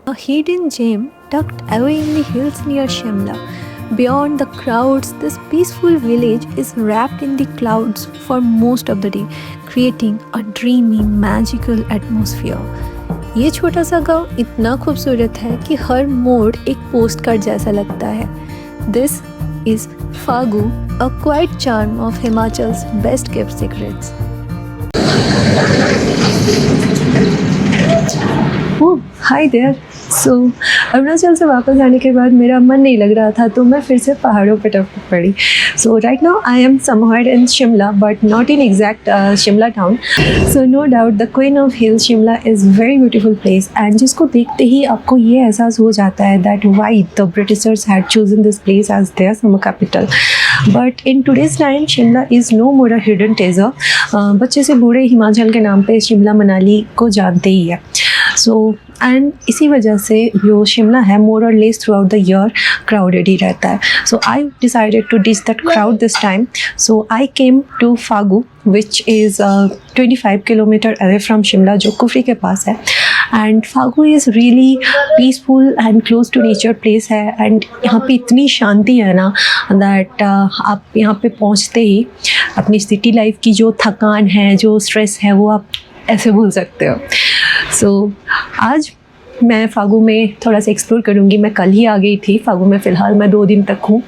A hidden gem tucked away in the hills near Shimla. Beyond the crowds, this peaceful village is wrapped in the clouds for most of the day, creating a dreamy, magical atmosphere. ये छोटा सा गांव इतना खूबसूरत है कि हर मोड़ एक पोस्ट कार्ड जैसा लगता है. This is Fagu, a quiet charm of Himachal's best kept secrets. Oh, hi there. So, Arunachal से वापस आने के बाद मेरा मन नहीं लग रहा था तो मैं फिर से पहाड़ों पर टपक पड़ी. So right now I am somewhere in Shimla but not in exact Shimla town. So no doubt the Queen of Hills Shimla is very beautiful place and जिसको देखते ही आपको ये एहसास हो जाता है that why the Britishers had chosen this place as their summer capital. But in today's time Shimla is no more a hidden treasure. बच्चे से बूढ़े हिमाचल के नाम पे शिमला मनाली को जानते ही है. सो एंड इसी वजह से जो शिमला है मोर और less throughout the year crowded ही रहता है. So I decided to ditch that crowd this time. So I came to Fagu which is 25 kilometre away from Shimla जो कुफरी के पास है. And Fagu is really peaceful and close to nature place है. And यहाँ पे इतनी शांति है ना दैट आप यहाँ पे पहुँचते ही अपनी सिटी लाइफ की जो थकान है जो स्ट्रेस है वो आप ऐसे भूल सकते हो. सो आज मैं फागू में थोड़ा सा एक्सप्लोर करूँगी. मैं कल ही आ गई थी फागू में, फ़िलहाल मैं 2 दिन तक हूँ.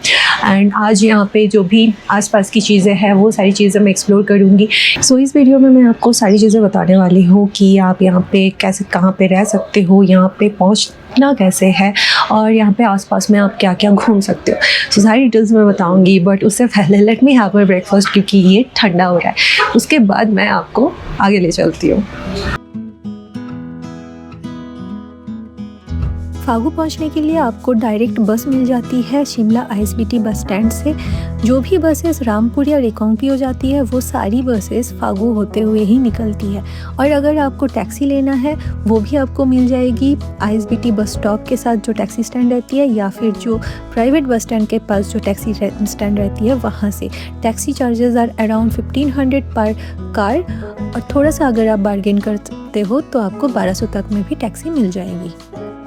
एंड आज यहाँ पे जो भी आसपास की चीज़ें हैं वो सारी चीज़ें मैं एक्सप्लोर करूँगी. सो इस वीडियो में मैं आपको सारी चीज़ें बताने वाली हूँ कि आप यहाँ पे कैसे कहाँ पे रह सकते हो, यहाँ पे पहुँचना कैसे है और यहाँ पे आसपास में आप क्या क्या घूम सकते हो. सो सारी डिटेल्स मैं बताऊँगी बट उससे पहले let me have my breakfast क्योंकि ये ठंडा हो रहा है. उसके बाद मैं आपको आगे ले चलती हूँ. फागू पहुंचने के लिए आपको डायरेक्ट बस मिल जाती है शिमला ISBT बस स्टैंड से. जो भी बसेस रामपुर या रिकांगपिओ जाती है वो सारी बसेस फागू होते हुए ही निकलती है. और अगर आपको टैक्सी लेना है वो भी आपको मिल जाएगी ISBT बस स्टॉप के साथ जो टैक्सी स्टैंड रहती है या फिर जो प्राइवेट बस स्टैंड के पास जो टैक्सी स्टैंड रहती है वहाँ से. टैक्सी चार्जेस आर अराउंड 1500 पर कार और थोड़ा सा अगर आप बार्गेन करते हो तो आपको 1200 तक में भी टैक्सी मिल जाएगी.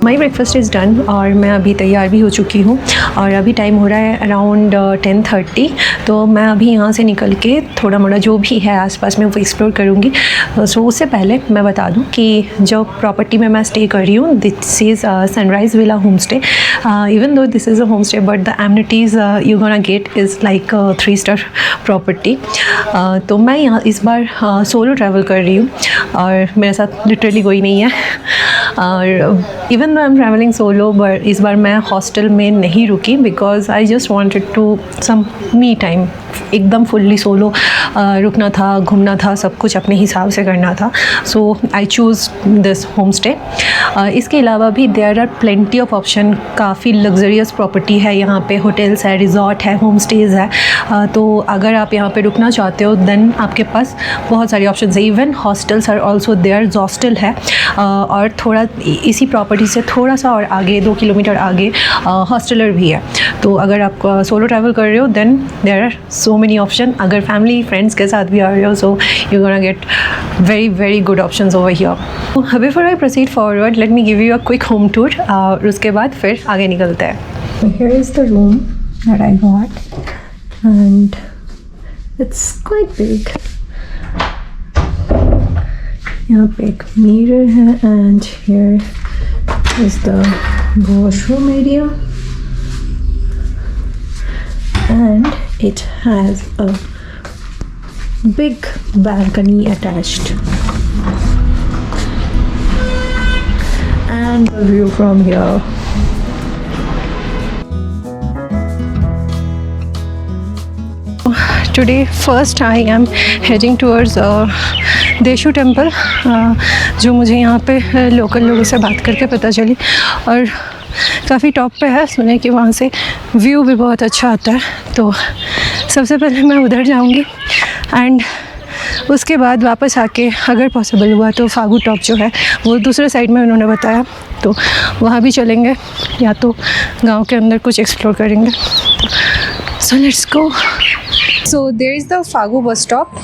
माई ब्रेकफास्ट इज़ डन और मैं अभी तैयार भी हो चुकी हूँ और अभी टाइम हो रहा है अराउंड 10:30. तो मैं अभी यहाँ से निकल के थोड़ा मोड़ा जो भी है आसपास में वो एक्सप्लोर करूँगी. सो उससे पहले मैं बता दूँ कि जो प्रॉपर्टी में मैं स्टे कर रही हूँ this is sunrise villa home stay. Even though this is a home stay but the amenities you gonna get is like 3 star property. तो मैं यहाँ इस बार सोलो ट्रैवल कर रही हूँ और मेरे साथ लिटरली कोई नहीं है. और even though I am travelling solo but इस बार मैं हॉस्टल में नहीं रुकी because I just wanted to some me time. एकदम फुल्ली सोलो रुकना था, घूमना था, सब कुछ अपने हिसाब से करना था. So I choose this home stay. इसके अलावा भी there are plenty of option. काफ़ी लग्जरियस प्रॉपर्टी है यहाँ पे. होटल्स है, रिजॉर्ट है, होम स्टेज़ है. तो अगर आप यहाँ पे रुकना चाहते हो देन आपके पास बहुत सारे ऑप्शन है. Even hostels are also there. Hostel है और थोड़ा इसी प्रॉपर्टी से थोड़ा सा और आगे 2 किलोमीटर आगे हॉस्टलर भी है. तो अगर आप सोलो ट्रैवल कर रहे हो then there are so many option. अगर फैमिली फ्रेंड्स के साथ भी आ रहे हो so you're gonna get very good options over here. Before I proceed forward let me give you a quick home tour. और उसके बाद फिर आगे निकलते हैं. Here is the room that I got and it's quite big. यहाँ पे एक mirror है and here is the washroom area and it has a big balcony attached and the view from here. Today first I am heading towards Deshu temple जो मुझे यहाँ पे local लोगों से बात करके पता चली और काफ़ी टॉप पे है. सुने कि वहाँ से व्यू भी बहुत अच्छा आता है. तो सबसे पहले मैं उधर जाऊँगी एंड उसके बाद वापस आके अगर पॉसिबल हुआ तो फागू टॉप जो है वो दूसरे साइड में उन्होंने बताया तो वहाँ भी चलेंगे या तो गांव के अंदर कुछ एक्सप्लोर करेंगे. So let's go. So there is the Fagu bus stop.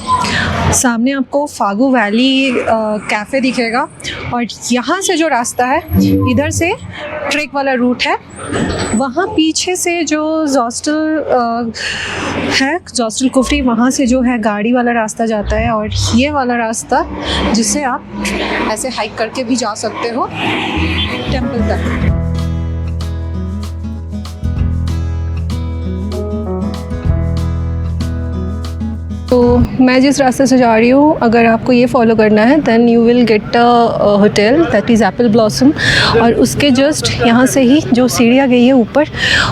सामने आपको फागू वैली कैफ़े दिखेगा और यहाँ से जो रास्ता है इधर से ट्रेक वाला रूट है, वहाँ पीछे से जो जॉस्टल है, जॉस्टल कुफरी, वहाँ से जो है गाड़ी वाला रास्ता जाता है और ये वाला रास्ता जिससे आप ऐसे हाइक करके भी जा सकते हो टेम्पल तक। तो मैं जिस रास्ते से जा रही हूँ, अगर आपको ये फॉलो करना है then you will get a hotel that is Apple Blossom, और उसके जस्ट यहाँ से ही जो सीढ़ियाँ गई है ऊपर,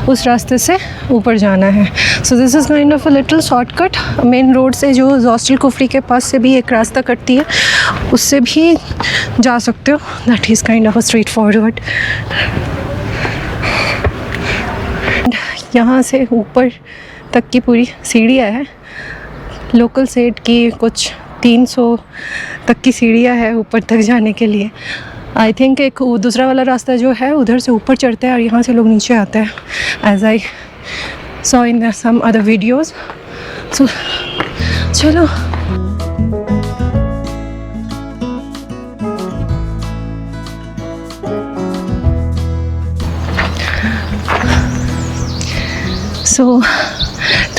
उस रास्ते से ऊपर जाना है। So this is kind of a little shortcut. Main road से जो जॉस्टल कुफरी के पास से भी एक रास्ता कटती है, उससे भी जा सकते हो। That is kind of a straight forward. यहाँ से ऊपर तक की पूरी सीढ़ियाँ है। लोकल सेट की कुछ 300 तक की सीढ़ियाँ है ऊपर तक जाने के लिए। आई थिंक एक दूसरा वाला रास्ता जो है उधर से ऊपर चढ़ते हैं और यहाँ से लोग नीचे आते हैं, as I saw in some other videos. So चलो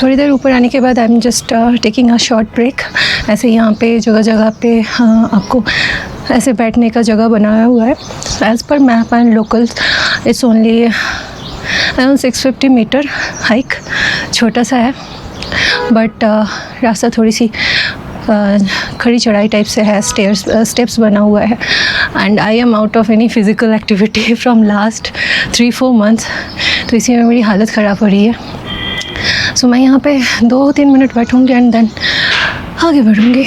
थोड़ी देर ऊपर आने के बाद I am just taking a short break. ऐसे यहाँ पे जगह जगह पे आपको ऐसे बैठने का जगह बनाया हुआ है। As per map and local it's only around 650 metre hike, छोटा सा है, बट रास्ता थोड़ी सी खड़ी चढ़ाई टाइप से है, स्टेप्स बना हुआ है। And I am out of any physical activity from last 3-4 months, तो इसी में मेरी हालत ख़राब हो रही है। सो मैं यहाँ पे 2-3 मिनट बैठूँगी एंड देन आगे बढ़ूँगी।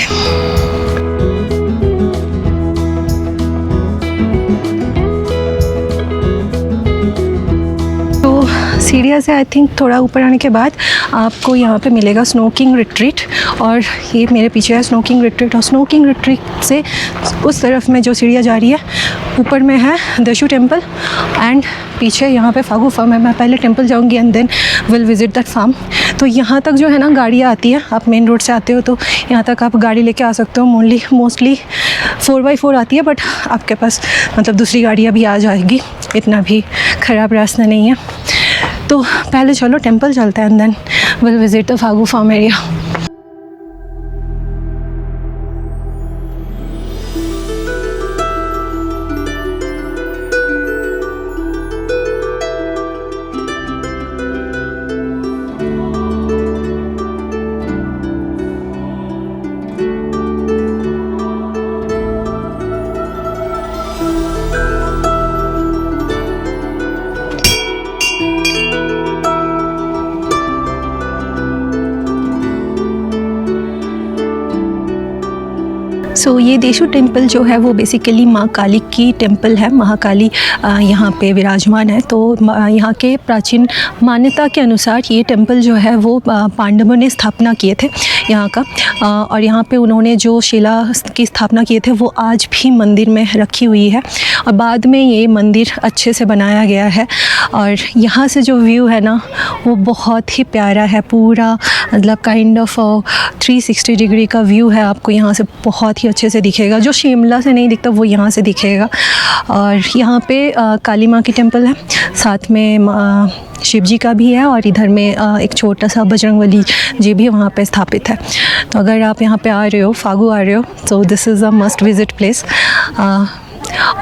सीढ़िया से आई थिंक थोड़ा ऊपर आने के बाद आपको यहाँ पे मिलेगा स्नो किंग रिट्रीट, और ये मेरे पीछे है स्नो किंग रिट्रीट। और स्नो किंग रिट्रीट से उस तरफ में जो सीढ़ियाँ जा रही है, ऊपर में है दशु टेम्पल एंड पीछे यहाँ पे फागू फार्म है। मैं पहले टेम्पल जाऊँगी and then will visit that farm. तो यहाँ तक जो है ना गाड़ियाँ आती है, आप मेन रोड से आते हो तो यहाँ तक आप गाड़ी लेके आ सकते हो। मोस्टली 4x4 आती है, बट आपके पास मतलब दूसरी गाड़ियाँ भी आ जाएगी, इतना भी ख़राब रास्ता नहीं है। तो पहले चलो टेंपल चलते हैं and then will visit the Fagu farm area. So ये देशु टेम्पल जो है वो बेसिकली माँ काली की टेम्पल है। महाकाली यहाँ पे विराजमान है। तो यहाँ के प्राचीन मान्यता के अनुसार ये टेम्पल जो है वो पांडवों ने स्थापना किए थे यहाँ का, और यहाँ पे उन्होंने जो शिला की स्थापना किए थे वो आज भी मंदिर में रखी हुई है, और बाद में ये मंदिर अच्छे से बनाया गया है। और यहाँ से जो व्यू है ना वो बहुत ही प्यारा है, पूरा मतलब काइंड ऑफ 360 डिग्री का व्यू है। आपको यहाँ से बहुत ही अच्छे से दिखेगा, जो शिमला से नहीं दिखता वो यहाँ से दिखेगा। और यहाँ पे काली माँ की टेम्पल है, साथ में शिव जी का भी है, और इधर में एक छोटा सा बजरंगबली जी भी वहाँ पे स्थापित है। तो अगर आप यहाँ पे आ रहे हो, फागू आ रहे हो, तो this is a must visit place.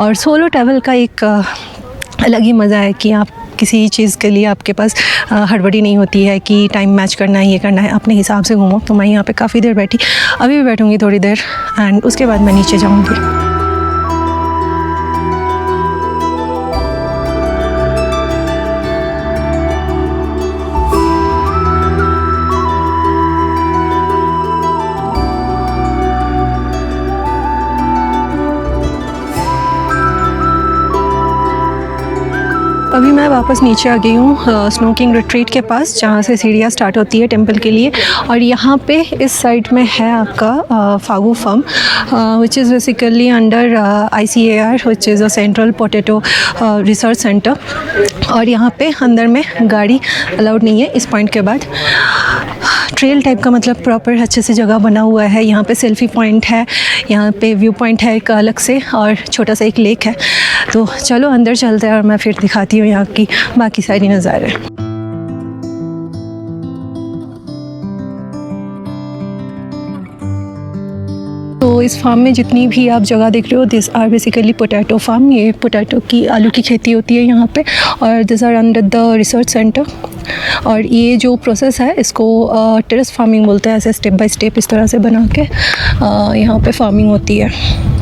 और सोलो ट्रैवल का एक अलग ही मज़ा है कि आप किसी चीज़ के लिए आपके पास हड़बड़ी नहीं होती है कि टाइम मैच करना है, ये करना है, अपने हिसाब से घूमो। तो मैं यहाँ पे काफ़ी देर बैठी, अभी भी बैठूँगी थोड़ी देर, एंड उसके बाद मैं नीचे जाऊँगी। अभी मैं वापस नीचे आ गई हूँ स्नो किंग रिट्रीट के पास, जहाँ से सीढ़ियाँ स्टार्ट होती है टेंपल के लिए। और यहाँ पे इस साइड में है आपका Fagu farm, which is basically under ICAR, which is a central potato research centre. और यहाँ पे अंदर में गाड़ी अलाउड नहीं है इस पॉइंट के बाद। ट्रेल टाइप का, मतलब प्रॉपर अच्छे से जगह बना हुआ है। यहाँ पे सेल्फी पॉइंट है, यहाँ पे व्यू पॉइंट है एक अलग से, और छोटा सा एक लेक है। तो चलो अंदर चलते हैं और मैं फिर दिखाती हूँ यहाँ की बाकी सारी नज़ारे। तो इस फार्म में जितनी भी आप जगह देख रहे हो, this are basically potato farm. ये पोटैटो की, आलू की खेती होती है यहाँ पे, और this are under the research centre. और ये जो प्रोसेस है इसको टेरेस फार्मिंग बोलते हैं। ऐसे स्टेप बाय स्टेप इस तरह से बना के यहाँ पे फार्मिंग होती है।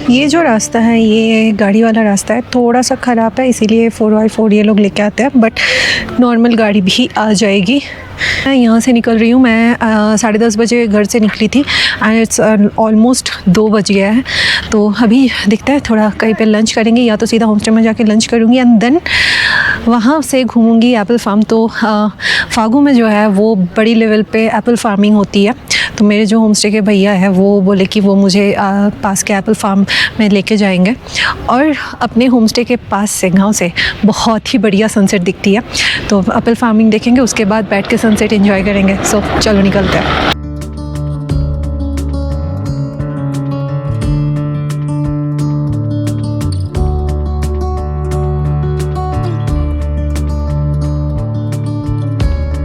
ये जो रास्ता है, ये गाड़ी वाला रास्ता है, थोड़ा सा ख़राब है, इसीलिए 4x4 ये लोग लेके आते हैं, बट नॉर्मल गाड़ी भी आ जाएगी। मैं यहाँ से निकल रही हूँ। मैं 10:30 बजे घर से निकली थी एंड इट्स ऑलमोस्ट 2 बज गया है। तो अभी दिखता है थोड़ा कहीं पे लंच करेंगे, या तो सीधा होम स्टे में जाके लंच करूँगी एंड देन वहाँ से घूमूंगी एप्पल फार्म। तो फागू में जो है वो बड़ी लेवल पे एप्पल फार्मिंग होती है। तो मेरे जो होम स्टे के भैया है वो बोले कि वो मुझे पास के एप्पल फार्म में लेके जाएंगे, और अपने होम स्टे के पास से, गांव से बहुत ही बढ़िया सनसेट दिखती है। तो एप्पल फार्मिंग देखेंगे, उसके बाद बैठ के सनसेट एंजॉय करेंगे। सो चलो निकलते हैं।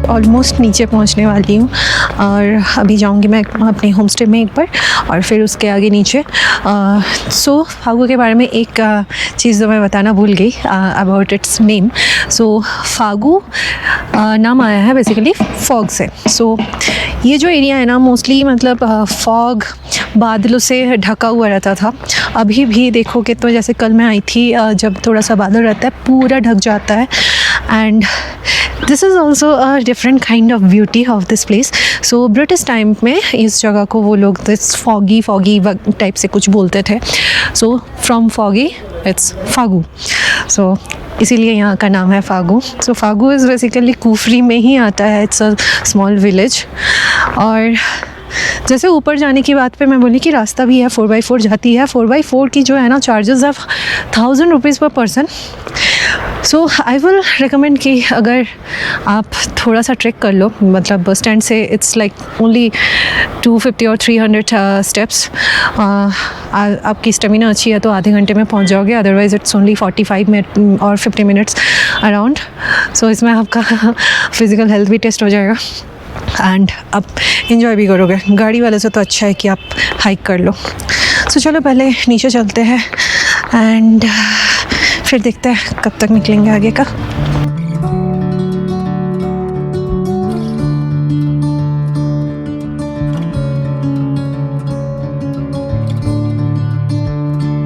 ऑलमोस्ट नीचे पहुंचने वाली हूँ, और अभी जाऊंगी मैं अपने होम स्टे में एक बार, और फिर उसके आगे नीचे। सो फागू के बारे में एक चीज़ जो मैं बताना भूल गई अबाउट इट्स नेम। सो फागू नाम आया है बेसिकली फॉग से। सो ये जो एरिया है ना, मोस्टली मतलब फॉग, बादलों से ढका हुआ रहता था। अभी भी देखोगे तो, जैसे कल मैं आई थी, जब थोड़ा सा बादल रहता है पूरा ढक जाता है। And this is also a different kind of beauty of this place. So British time में इस जगह को वो लोग दिस फॉगी टाइप से कुछ बोलते थे। So from foggy it's Fagu, so इसीलिए यहाँ का नाम है Fagu. So Fagu is basically Kufri में ही आता है। It's a small village. और जैसे ऊपर जाने की बात पे मैं बोली कि रास्ता भी है, 4x4 जाती है। 4x4 की जो है ना, चार्जेस है 1000 रुपीज़ पर person. So I will recommend कि अगर आप थोड़ा सा ट्रेक कर लो, मतलब बस स्टैंड से इट्स लाइक ओनली 250 और 300 स्टेप्स। आपकी स्टेमिना अच्छी है तो आधे घंटे में पहुंच जाओगे, अदरवाइज़ इट्स ओनली 45 मिनट और 50 मिनट्स अराउंड। सो इसमें आपका फिज़िकल हेल्थ भी टेस्ट हो जाएगा एंड आप इंजॉय भी करोगे। गाड़ी वाले से तो अच्छा है कि आप हाइक कर लो। सो चलो पहले नीचे चलते हैं एंड फिर देखते हैं कब तक निकलेंगे आगे का।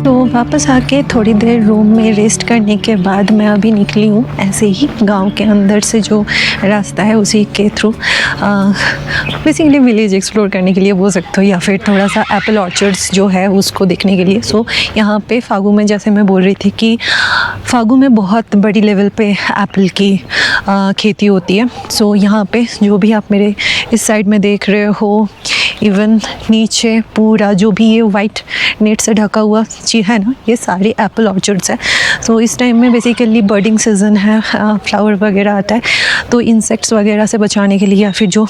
तो वापस आके थोड़ी देर रूम में रेस्ट करने के बाद मैं अभी निकली हूँ ऐसे ही गांव के अंदर से, जो रास्ता है उसी के थ्रू बेसिकली विलेज एक्सप्लोर करने के लिए बोल सकते हो, या फिर थोड़ा सा एप्पल ऑर्चर्ड्स जो है उसको देखने के लिए। सो यहाँ पे फागू में, जैसे मैं बोल रही थी कि फागू में बहुत बड़ी लेवल पे एप्पल की खेती होती है। सो यहाँ पे जो भी आप मेरे इस साइड में देख रहे हो, इवन नीचे पूरा जो भी ये वाइट नेट से ढका हुआ चीज़ है ना, ये सारे एप्पल ऑर्चर्ड्स है। तो इस टाइम में बेसिकली बर्डिंग सीज़न है, फ्लावर वगैरह आता है, तो इंसेक्ट्स वगैरह से बचाने के लिए, या फिर जो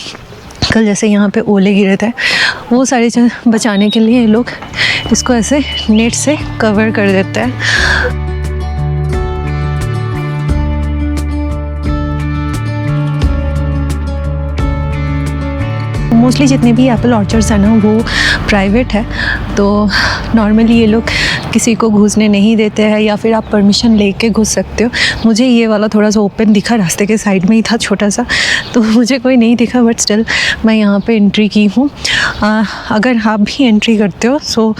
कल जैसे यहाँ पे ओले गिरे थे, वो सारी चीज़ बचाने के लिए ये लोग इसको ऐसे नेट से कवर कर देते हैं। मोस्टली जितने भी एप्पल ऑर्चर्ड्स हैं ना वो प्राइवेट है, तो नॉर्मली ये लोग किसी को घुसने नहीं देते हैं या फिर आप परमिशन लेके घुस सकते हो। मुझे ये वाला थोड़ा सा ओपन दिखा, रास्ते के साइड में ही था छोटा सा, तो मुझे कोई नहीं दिखा, बट स्टिल मैं यहाँ पे एंट्री की हूँ। अगर आप भी एंट्री करते हो सो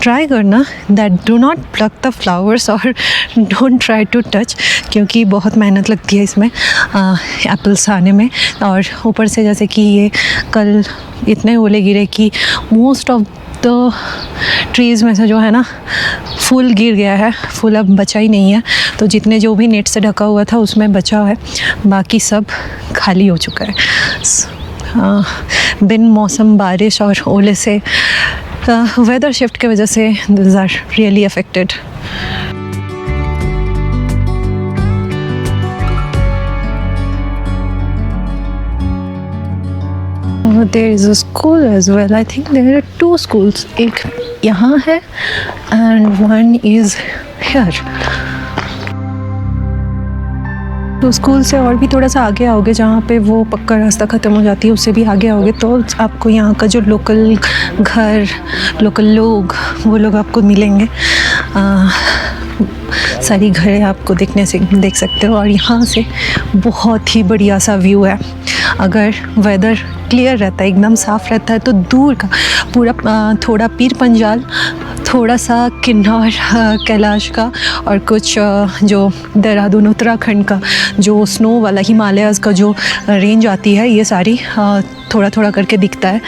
ट्राई करना that do not plug the flowers और डोंट ट्राई टू टच, क्योंकि बहुत मेहनत लगती है इसमें एप्पल्स आने में। और ऊपर से जैसे कि ये कल इतने ओले गिरे कि मोस्ट ऑफ द ट्रीज़ में से जो है ना फूल गिर गया है, फूल अब बचा ही नहीं है। तो जितने जो भी नेट से ढका हुआ था उसमें बचा है, बाकी सब खाली हो चुका है। बिन मौसम बारिश और ओले से वेदर शिफ्ट की वजह से this are really affected. There is a school as well. I think there are 2 schools. एक यहाँ है and one is here. तो स्कूल से और भी थोड़ा सा आगे आओगे, जहाँ पे वो पक्का रास्ता ख़त्म हो जाती है, उससे भी आगे आओगे तो आपको यहाँ का जो लोकल घर, लोकल लोग, वो लोग आपको मिलेंगे। सारी घरें आपको देख सकते हो और यहाँ से बहुत ही बढ़िया सा व्यू है। अगर वेदर क्लियर रहता है, एकदम साफ़ रहता है, तो दूर का पूरा थोड़ा पीर पंजाल, थोड़ा सा किन्नौर कैलाश का और कुछ जो देहरादून उत्तराखंड का जो स्नो वाला हिमालयाज़ का जो रेंज आती है, ये सारी थोड़ा थोड़ा करके दिखता है।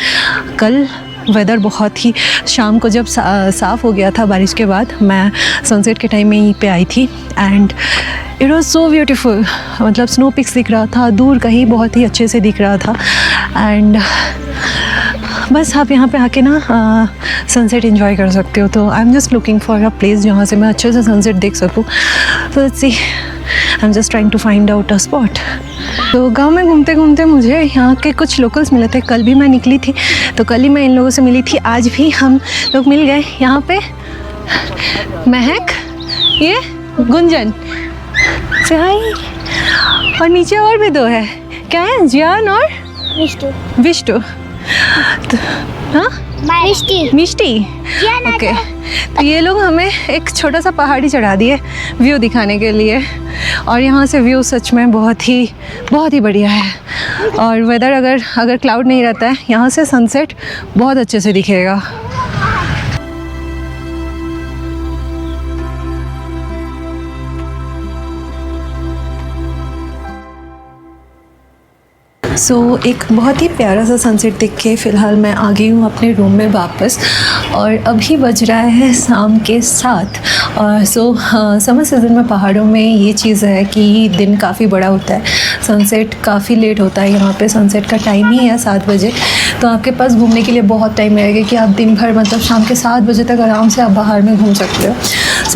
कल वेदर बहुत ही, शाम को जब साफ़ हो गया था बारिश के बाद, मैं सनसेट के टाइम में यहीं पे आई थी and it was so beautiful. मतलब स्नो पिक्स दिख रहा था, दूर कहीं बहुत ही अच्छे से दिख रहा था। एंड बस आप यहाँ पे आके ना सनसेट एंजॉय कर सकते हो। तो I am just looking for a place जहाँ से मैं अच्छे से सनसेट देख सकूँ। तो let's see, I am just trying to find out a spot. तो गांव में घूमते घूमते मुझे यहाँ के कुछ लोकल्स मिले थे। कल भी मैं निकली थी तो कल ही मैं इन लोगों से मिली थी, आज भी हम लोग मिल गए। यहाँ पे महक, ये गुंजन से हाय, और नीचे और भी 2 है, क्या है, जियान और विष्टु। हाँ, मिष्टी। ओके, तो ये लोग हमें एक छोटा सा पहाड़ी चढ़ा दिए व्यू दिखाने के लिए, और यहाँ से व्यू सच में बहुत ही बढ़िया है। और वेदर अगर क्लाउड नहीं रहता है, यहाँ से सनसेट बहुत अच्छे से दिखेगा। एक बहुत ही प्यारा सा सनसेट देख के फ़िलहाल मैं आ गई हूँ अपने रूम में वापस, और अभी बज रहा है शाम के 7। और समर सीज़न में पहाड़ों में ये चीज़ है कि दिन काफ़ी बड़ा होता है, सनसेट काफ़ी लेट होता है। यहाँ पे सनसेट का टाइम ही है 7 बजे, तो आपके पास घूमने के लिए बहुत टाइम रहेगा कि आप दिन भर, मतलब शाम के 7 बजे तक आराम से आप बाहर में घूम सकते हो।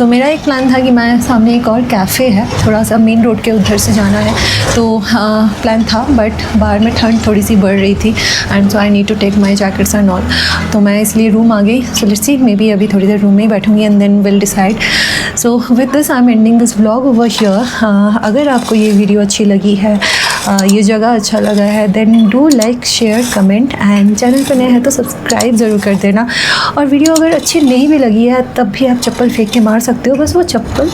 मेरा एक प्लान था कि मैं, सामने एक और कैफ़े है, थोड़ा सा मेन रोड के उधर से जाना है, तो प्लान था, बट बाहर में ठंड थोड़ी सी बढ़ रही थी and so I need to take my jackets and all. तो मैं इसलिए रूम आ गई। So let's see, may be अभी थोड़ी देर रूम में ही बैठूंगी and then will decide. So with this I am ending this vlog over here. अगर आपको ये वीडियो अच्छी लगी है, ये जगह अच्छा लगा है, then do like, share, comment and channel पर नए हैं तो सब्सक्राइब ज़रूर कर देना। और वीडियो अगर अच्छी नहीं भी लगी है तब भी आप चप्पल फेंक के मार सकते हो, बस वो चप्पल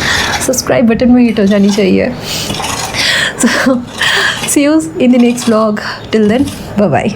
सब्सक्राइब बटन में हिट हो जानी चाहिए। So see you in the next vlog. Till then, bye bye.